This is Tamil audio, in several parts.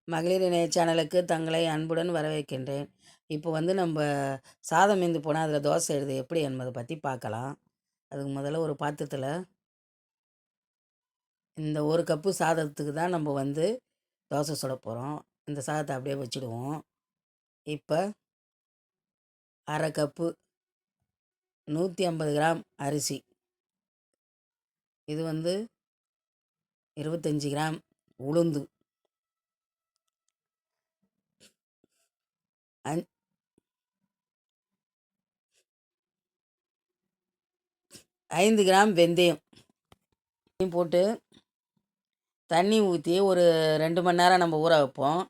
மகளிர் இணைய சேனலுக்கு தங்களை அன்புடன் வரவேற்கின்றேன். இப்போ வந்து நம்ம சாதம் மீந்து போனால் அதில் தோசை எழுது எப்படி என்பதை பற்றி பார்க்கலாம். அதுக்கு முதல்ல ஒரு பாத்திரத்தில் இந்த ஒரு கப்பு சாதத்துக்கு தான் நம்ம வந்து தோசை சுட போகிறோம். இந்த சாதத்தை அப்படியே வச்சுடுவோம். இப்போ அரை கப்பு 150 கிராம் அரிசி, இது வந்து 25 கிராம் உளுந்து, 5 கிராம் வெந்தயம் போட்டு தண்ணி ஊற்றி ஒரு 2 மணி நேரம் நம்ம ஊற வைப்போம்.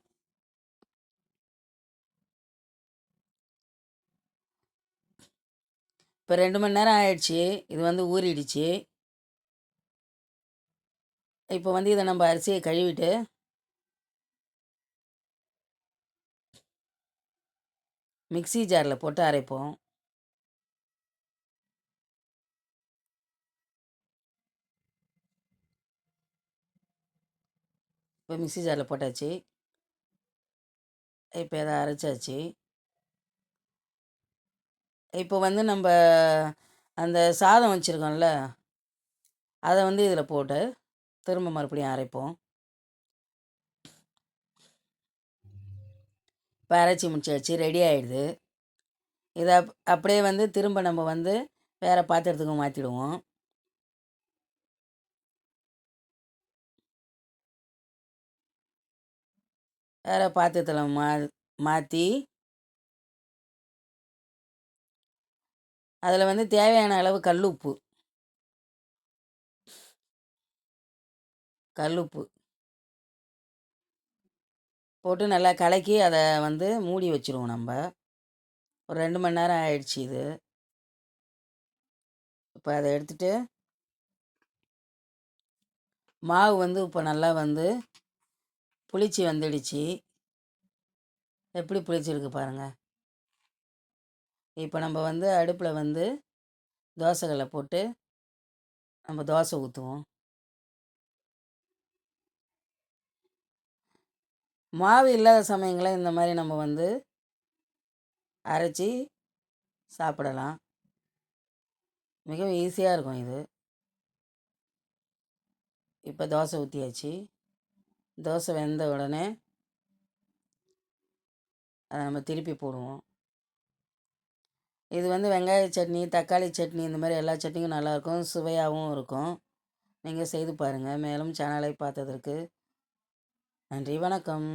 இப்போ 2 மணி நேரம் ஆயிடுச்சு. இது வந்து ஊறிடுச்சு. இப்போ வந்து இதை நம்ம அரிசியை கழுவிட்டு மிக்ஸி ஜாரில் போட்டு அரைப்போம். இப்போ மிக்ஸி ஜாரில் போட்டாச்சு. இப்போ இதை அரைச்சாச்சு. இப்போ வந்து நம்ம அந்த சாதம் வச்சுருக்கோம்ல, அதை வந்து இதில் போட்டு திரும்ப மறுபடியும் அரைப்போம். இப்போ அரைச்சி முடிச்சாச்சு, ரெடி ஆகிடுது. இதை அப்படியே வந்து திரும்ப நம்ம வந்து வேறு பாத்திரத்துக்கு மாற்றிடுவோம். வேறு பாத்திரத்தில் மாற்றி அதில் வந்து தேவையான அளவு கல்லுப்பு போட்டு நல்லா கலக்கி அதை வந்து மூடி வச்சுருவோம். நம்ம ஒரு 2 மணி நேரம் ஆயிடுச்சு இது. இப்போ அதை எடுத்துகிட்டு மாவு வந்து இப்போ நல்லா வந்து புளிச்சு வந்துடுச்சு. எப்படி புளிச்சிருக்கு பாருங்கள். இப்போ நம்ம வந்து அடுப்பில் வந்து தோசைகளை போட்டு நம்ம தோசை ஊற்றுவோம். மாவு இல்லாத சமயங்களில் இந்த மாதிரி நம்ம வந்து அரைச்சி சாப்பிடலாம். மிகவும் ஈஸியாக இருக்கும் இது. இப்போ தோசை ஊற்றியாச்சு. தோசை வெந்த உடனே அதை நம்ம திருப்பி போடுவோம். இது வந்து வெங்காய சட்னி, தக்காளி சட்னி, இந்த மாதிரி எல்லா சட்னியும் நல்லாயிருக்கும், சுவையாகவும் இருக்கும். நீங்கள் செய்து பாருங்கள். மேலும் சேனலை பார்த்ததற்கு நன்றி, வணக்கம்.